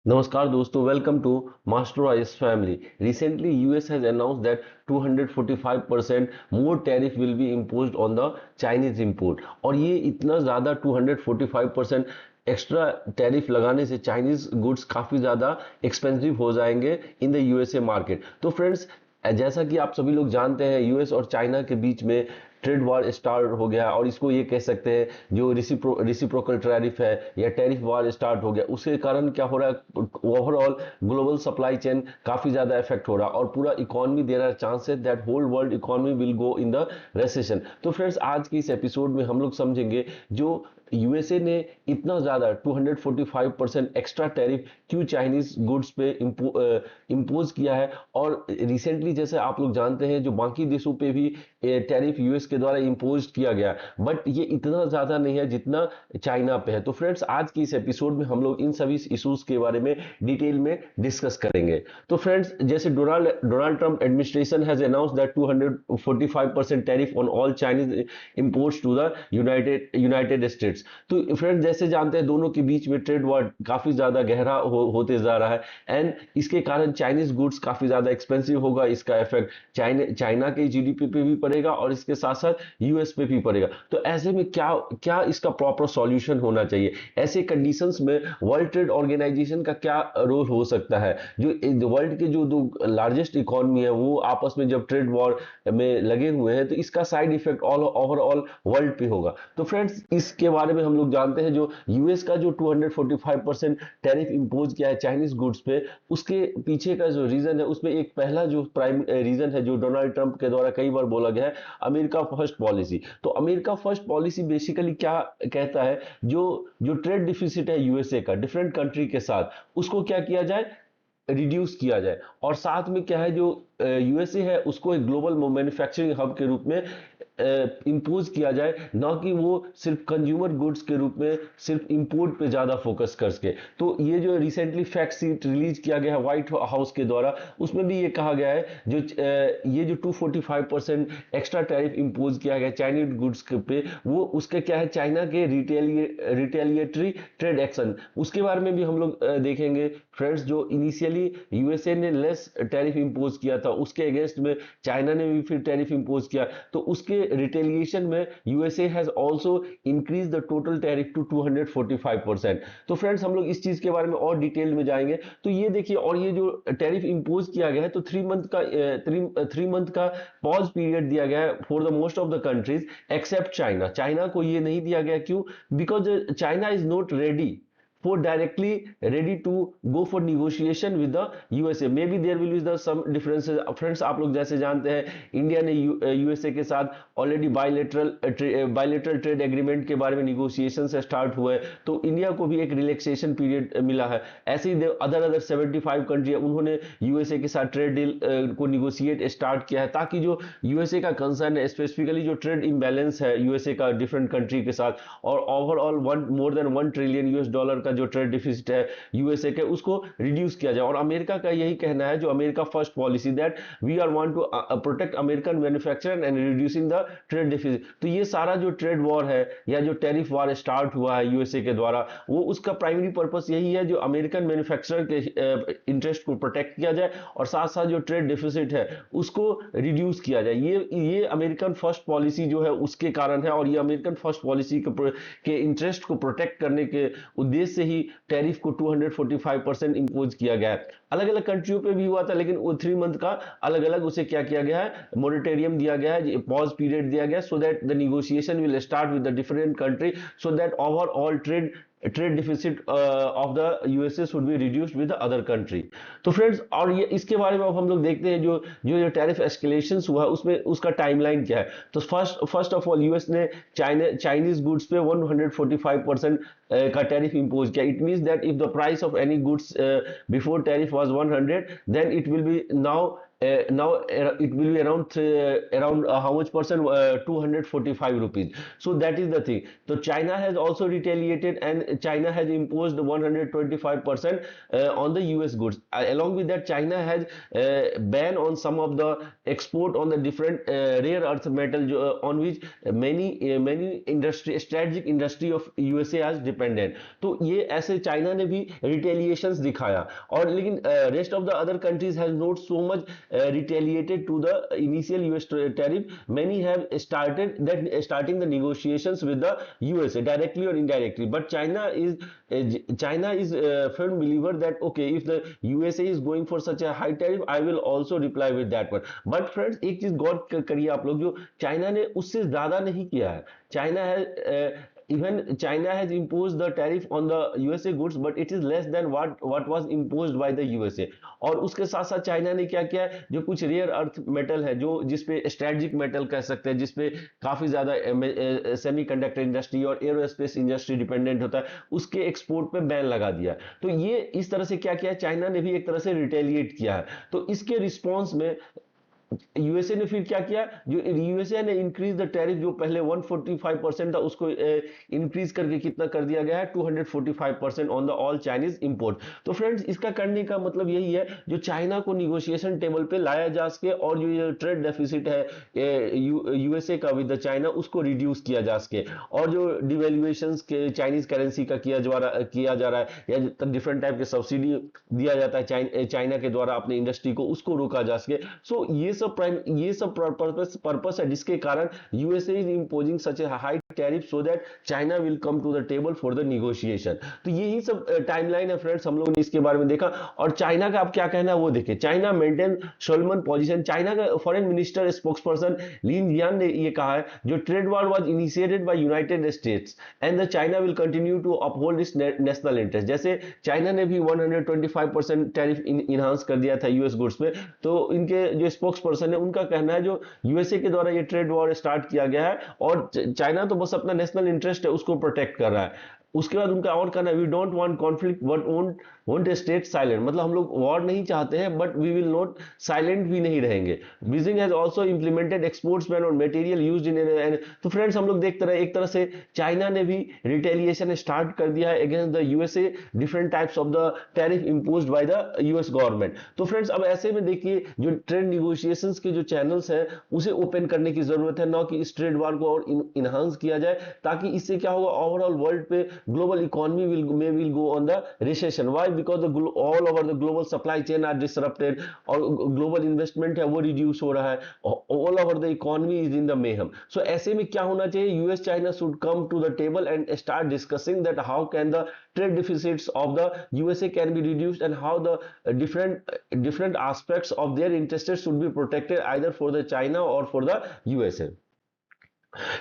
नमस्कार दोस्तों, welcome to master ice family. Recently, US has announced that 245% more tariff will be imposed on the Chinese import। और ये इतना ज़्यादा 245% extra tariff लगाने से चाइनीज गुड्स काफ़ी ज़्यादा एक्सपेंसिव हो जाएंगे इन द यूएसए मार्केट। तो फ्रेंड्स, जैसा कि आप सभी लोग जानते हैं, यूएस और चाइना के बीच में ट्रेड वॉर स्टार्ट हो गया, और इसको ये कह सकते हैं जो रिसिप्रोकल टैरिफ है या टैरिफ वॉर स्टार्ट हो गया। उसके कारण क्या हो रहा है, ओवरऑल ग्लोबल सप्लाई चेन काफी ज्यादा इफेक्ट हो रहा है और पूरा economy, there are chances that whole world economy will go in the recession. तो फ्रेंड्स, आज की इस एपिसोड में हम लोग समझेंगे जो यूएसए ने इतना ज्यादा 245% एक्स्ट्रा टैरिफ क्यों चाइनीज गुड्स पे इम्पोज किया है। और रिसेंटली जैसे आप लोग जानते हैं, जो बाकी देशों पे भी टैरिफ यूएस के द्वारा इम्पोज किया गया, बट ये इतना ज्यादा नहीं है जितना चाइना पे है। तो फ्रेंड्स, आज की इस एपिसोड में हम लोग इन सभी इश्यूज के बारे में डिटेल में डिस्कस करेंगे। तो फ्रेंड्स, जैसे Donald Trump administration has announced that 245% tariff on all Chinese imports to the United States. तो फ्रेंड्स, जैसे जानते हैं, दोनों के बीच में ट्रेड वॉर काफी ज्यादा गहरा होते जा रहा है, एंड इसके कारण चाइनीज गुड्स काफी ज्यादा एक्सपेंसिव होगा। इसका इफेक्ट चाइना के जीडीपी पे भी पड़ेगा और इसके साथ साथ यूएस पे भी पड़ेगा। तो ऐसे में क्या क्या इसका प्रॉपर सॉल्यूशन होना चाहिए? ऐसे कंडीशंस में वर्ल्ड ट्रेड ऑर्गेनाइजेशन का क्या रोल हो सकता है? जो वर्ल्ड के जो दो लार्जेस्ट इकोनॉमी है, वो आपस में जब ट्रेड वॉर में लगे हुए हैं, तो इसका side effect all overall world पे होगा। तो फ्रेंड्स, इसके बारे में हम लोग जानते हैं, जो यूएस का जो 245% टैरिफ इंपोज किया है चाइनीज गुड्स पे, उसके पीछे का जो रीजन है, उसमें एक पहला जो प्राइम रीजन है जो डोनाल्ड ट्रंप के द्वारा कई बार बोला गया है, अमेरिका फर्स्ट पॉलिसी। तो अमेरिका फर्स्ट पॉलिसी बेसिकली क्या कहता है, जो जो ट्रेड डिफिसिट है यूएसए का डिफरेंट कंट्री के साथ, उसको क्या किया जाए, रिड्यूस किया जाए। और साथ में क्या है, जो यूएसए है उसको एक ग्लोबल मैन्युफैक्चरिंग हब के रूप में इंपोज किया जाए, ना कि वो सिर्फ कंज्यूमर गुड्स के रूप में सिर्फ इंपोर्ट पे ज्यादा फोकस कर सके। तो ये जो रिसेंटली फैक्ट शीट रिलीज किया गया है व्हाइट हाउस के द्वारा, उसमें भी ये कहा गया है, ये जो 245% एक्स्ट्रा टैरिफ इंपोज किया गया चाइनीज गुड्स के पे, वो उसके क्या है, चाइना के रिटेलिएटरी ट्रेड एक्शन, उसके बारे में भी हम लोग देखेंगे। फ्रेंड्स, जो इनिशियली यूएसए ने लेस टैरिफ इंपोज किया था, उसके अगेंस्ट में चाइना ने भी फिर टैरिफ इंपोज किया, तो उसके रिटेलिएशन में USA has also increase the total tariff to 245%। तो फ्रेंड्स, हम लोग इस चीज के बारे में और डिटेल में जाएंगे। तो ये देखिए, और ये जो टैरिफ इंपोज किया गया है, तो 3 मंथ का पॉज पीरियड दिया गया है for the most of the countries accept China. China को ये नहीं दिया गया, क्यों? Because China is not ready for directly ready to go for negotiation with the USA। maybe there will be the some differences। Friends, आप लोग जैसे जानते हैं, इंडिया ने यूएसए के साथ ऑलरेडी बायलेटरल ट्रेड एग्रीमेंट के बारे में निगोशिएशन से स्टार्ट हुए, तो इंडिया को भी एक रिलैक्सेशन पीरियड मिला है। ऐसे ही अदर 75 कंट्री है, उन्होंने यूएसए के साथ ट्रेड डील को निगोशिएट स्टार्ट किया है, ताकि जो यूएसए का कंसर्न है, स्पेसिफिकली जो ट्रेड इम्बैलेंस है यूएसए का डिफरेंट कंट्री के साथ, और overall more than 1 trillion US dollar का जो ट्रेड डिफिसिट है यूएसए के, उसको रिड्यूस किया जाए। और अमेरिका का यही कहना है, जो America first policy, that we are want to protect American manufacturer and reducing the trade deficit. तो ये सारा जो ट्रेड वॉर है या जो टैरिफ वॉर स्टार्ट हुआ है यूएसए के द्वारा, वो उसका प्राइमरी पर्पस यही है, जो अमेरिकन मैन्युफैक्चरर के इंटरेस्ट को प्रोटेक्ट किया जाए, और साथ साथ जो ट्रेड डिफिसिट है उसको रिड्यूस किया जाए। ये अमेरिकन फर्स्ट पॉलिसी जो है उसके कारण है, और ये अमेरिकन फर्स्ट पॉलिसी के इंटरेस्ट को प्रोटेक्ट करने के उद्देश्य से ही टैरिफ को 245% इंपोज किया गया है। अलग अलग कंट्रियों पे भी हुआ था, लेकिन वो 3 मंथ का अलग अलग उसे क्या किया गया है, मोरिटेरियम दिया गया है, पॉज पीरियड दिया गया, सो that the negotiation will start with the different country, so that overall trade deficit of the USA should be reduced with the other country. तो फ्रेंड्स, और ये इसके बारे में अब हम लोग देखते हैं, जो जो टैरिफ एस्केलेशन हुआ उसमें उसका टाइमलाइन क्या है। तो फर्स्ट ऑफ ऑल, यूएस ने चाइनीज गुड्स पे 145% का टैरिफ इंपोज किया। It means that if the price of any goods before tariff was 100, then it will be now now it will be around how much percent, 245 rupees. So that is the thing. So China has also retaliated, and China has imposed 125% on the US goods. Along with that, China has ban on some of the export on the different rare earth metal, on which many industry, strategic industry of USA is dependent. तो ये ऐसे China ने भी रिटेलिएशंस दिखाया, और लेकिन rest of the other countries has not so much retaliated to the initial US tariff. Many have starting the negotiations with the USA directly or indirectly. But China is a firm believer that okay, if the USA is going for such a high tariff, I will also reply with that one. But friends, एक चीज गौर करिए आप लोग, जो China ने उससे ज्यादा नहीं किया है. China has even China has imposed the tariff on the USA goods, but it is less than what was imposed by the USA. और उसके साथ साथ चाइना ने क्या किया है, जो कुछ रेयर अर्थ मेटल है, जो जिसपे स्ट्रेटजिक मेटल कह सकते हैं, जिसपे काफी ज्यादा सेमीकंडक्टर इंडस्ट्री और एरोस्पेस इंडस्ट्री डिपेंडेंट होता है, उसके एक्सपोर्ट पे बैन लगा दिया. तो ये इस तरह से क्या किया है, चाइना ने भी एक तरह से रिटेलिएट किया है. तो इसके रिस्पॉन्स में यूएसए ने फिर क्या किया, जो यूएसए ने इंक्रीज द टैरिफ, जो पहले 145% था, उसको इंक्रीज करके कितना कर दिया गया है, 245% on the all Chinese import. तो फ्रेंड्स, इसका करने का मतलब यही है, जो चाइना को निगोशिएशन टेबल पे लाया जा सके, और जो ये ट्रेड डेफिसिट है यूएसए का विद द चाइना, उसको रिड्यूस किया जा सके, और जो डिवेल्युएशन के चाइनीज करेंसी का किया जा रहा है, या डिफरेंट टाइप के सब्सिडी दिया जाता है चाइना के द्वारा अपनी इंडस्ट्री को, उसको रोका जा सके. सो ये सब पर्पस है, जिसके कारण USA is imposing such a high tariff so that China will come to the table for the negotiation. तो यही सब टाइमलाइन है फ्रेंड्स, हम लोगों ने इसके बारे में देखा. और चाइना का अब क्या कहना है वो देखें. China maintain solemn position. China का foreign minister spokesperson Lin Jian ने ये कहा है, जो trade war was initiated by United States and the China will continue to uphold its national interest. जैसे चाइना ने भी 125% टैरिफ इनहांस कर दिया था यूएस गुड्स पे, तो इनके जो स्पोक्स पर्सन है, उनका कहना है, जो यूएसए के द्वारा ये ट्रेड वॉर स्टार्ट किया गया है, और चाइना तो बस अपना नेशनल इंटरेस्ट है उसको प्रोटेक्ट कर रहा है. उसके बाद उनका और कहना है, we don't want conflict but won't state silent. मतलब हम लोग वॉर नहीं चाहते हैं, but we will not silent भी नहीं रहेंगे. Beijing has also implemented exports ban on material used in. तो फ्रेंड्स, हम लोग देखते रहे, एक तरह से चाइना ने भी रिटेलिएशन स्टार्ट कर दिया है against the USA, different types of the tariff imposed by the US government. तो फ्रेंड्स, अब ऐसे में देखिए, जो ट्रेड निगोशिएशंस के जो चैनल्स हैं, उसे ओपन करने की जरूरत है, ना कि इस ट्रेड वॉर को और इनहांस किया जाए, ताकि इससे क्या होगा, ओवरऑल वर्ल्ड पे global economy will go on the recession. Why? Because all over the global supply chain are disrupted, और global investment है वो reduce हो रहा है, all over the economy is in the mayhem. So ऐसे में क्या होना चाहिए, US China should come to the table and start discussing that how can the trade deficits of the USA can be reduced, and how the different aspects of their interests should be protected, either for the China or for the USA.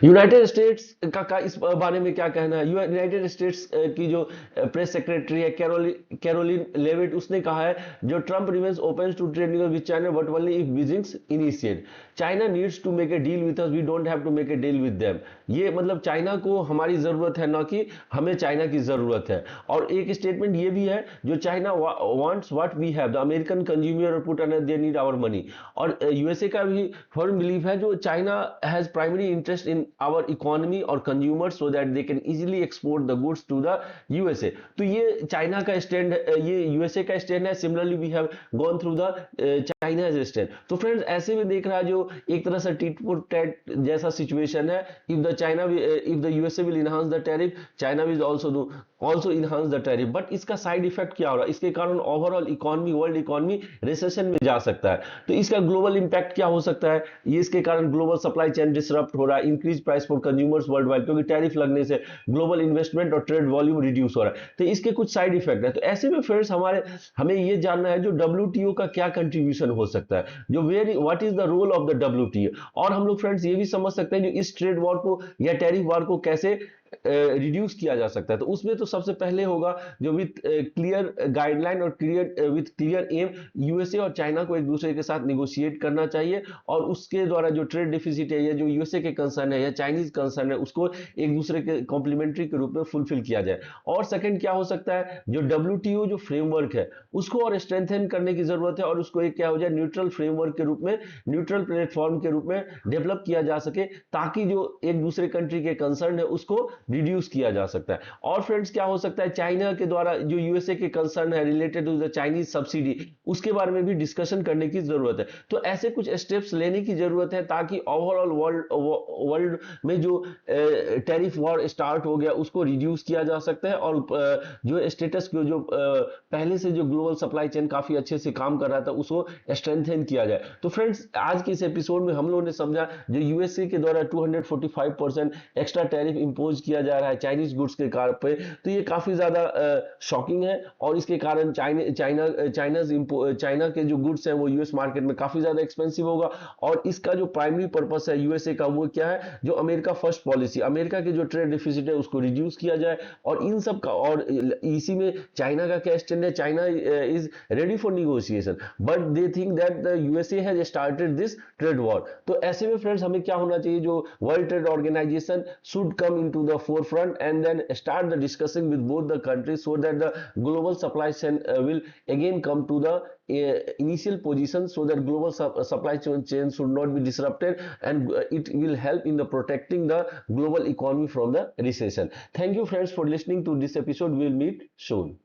United states का इस बारे में क्या कहना है. United States की जो press secretary है, कैरोलिन लेविट, उसने कहा है, जो Trump remains open to trade deal with China but only if Beijing initiate. China needs to make a deal with us, we don't have to make a deal with them. ये मतलब China को हमारी जरूरत है, ना कि हमें China की जरूरत है. और एक स्टेटमेंट ये भी है, जो China wants what we have, the American consumer put under they need our money. और यूएसए का भी फर्म बिलीफ है, जो China has primary interest in our economy or consumers so that they can easily export the goods to the USA. तो ये China का stand, ये USA का स्टैंड है. Similarly we have gone through the China's stand. तो friends, ऐसे में देख रहा है, जो एक तरह से टिट फॉर टैट जैसा सिचुएशन है. If the USA will enhance the tariff, China will also enhance the tariff. But इसका साइड इफेक्ट क्या हो रहा है, इसके कारण overall economy, world economy recession में जा सकता है. तो इसका ग्लोबल इंपैक्ट क्या हो सकता है, ये इसके कारण ग्लोबल सप्लाई चेन डिसरप्ट हो रहा है, increase price for consumers world wide, क्योंकि टैरिफ लगने से ग्लोबल इन्वेस्टमेंट और ट्रेड वॉल्यूम रिड्यूस हो रहा है. तो इसके कुछ साइड इफेक्ट है. तो ऐसे में फ्रेंड्स, हमें ये जानना है, जो WTO का क्या कंट्रीब्यूशन हो सकता है, जो what is the role of the WTO. और हम लोग फ्रेंड्स ये भी समझ सकते हैं, जो इस ट्रेड वॉर को या टैरिफ वॉर को कैसे रिड्यूस किया जा सकता है। तो उसमें तो सबसे पहले होगा जो विथ क्लियर गाइडलाइन और clear with clear aim, USA और चाइना को एक दूसरे के साथ निगोशिएट करना चाहिए और उसके द्वारा जो ट्रेड डिफिसिट है या जो यूएसए के कंसर्न है या चाइनीज कंसर्न है उसको एक दूसरे के कॉम्प्लीमेंट्री के रूप में फुलफिल किया जाए। और सेकंड क्या हो सकता है, जो डब्ल्यूटीओ जो फ्रेमवर्क है उसको और स्ट्रेंथन करने की जरूरत है और उसको एक क्या हो जाए, न्यूट्रल फ्रेमवर्क के रूप में, न्यूट्रल प्लेटफॉर्म के रूप में डेवलप किया जा सके, ताकि जो एक दूसरे कंट्री के कंसर्न है उसको रिड्यूस किया जा सकता है। और फ्रेंड्स क्या हो सकता है, चाइना के द्वारा जो यूएसए के कंसर्न है related to the Chinese subsidy, उसके बारे में भी डिस्कशन करने की जरूरत है। तो ऐसे कुछ स्टेप्स लेने की जरूरत है ताकि ओवरऑल वर्ल्ड में जो टैरिफ वॉर स्टार्ट हो गया उसको रिड्यूस किया जा सकता है और जो स्टेटस को जो पहले से जो ग्लोबल सप्लाई चेन काफी अच्छे से काम कर रहा था उसको स्ट्रेंथन किया जाए। तो फ्रेंड्स आज के इस एपिसोड में हम लोगों ने समझा जो यूएसए के द्वारा 245% एक्स्ट्रा टैरिफ इंपोज किया जा रहा है चाइनीज गुड्स के कार पे, तो ये काफी ज्यादा शॉकिंग है और इसके कारण चाइना के जो गुड्स हैं वो यूएस मार्केट में काफी ज्यादा एक्सपेंसिव होगा। और इसका जो प्राइमरी पर्पस है यूएसए का वो क्या है, जो अमेरिका फर्स्ट पॉलिसी, अमेरिका के जो ट्रेड डिफिसिट है उसको रिड्यूस किया जाए और इन सब का, और इसी में चाइना का क्या स्टैंड है, China is ready for negotiation but they think that the USA has started this trade war. तो ऐसे में फ्रेंड्स हमें क्या होना चाहिए, जो world trade organization should come into the forefront and then start the discussing with both the countries so that the global supply chain will again come to the initial position so that global supply chain should not be disrupted and it will help in the protecting the global economy from the recession. Thank you friends for listening to this episode. We will meet soon.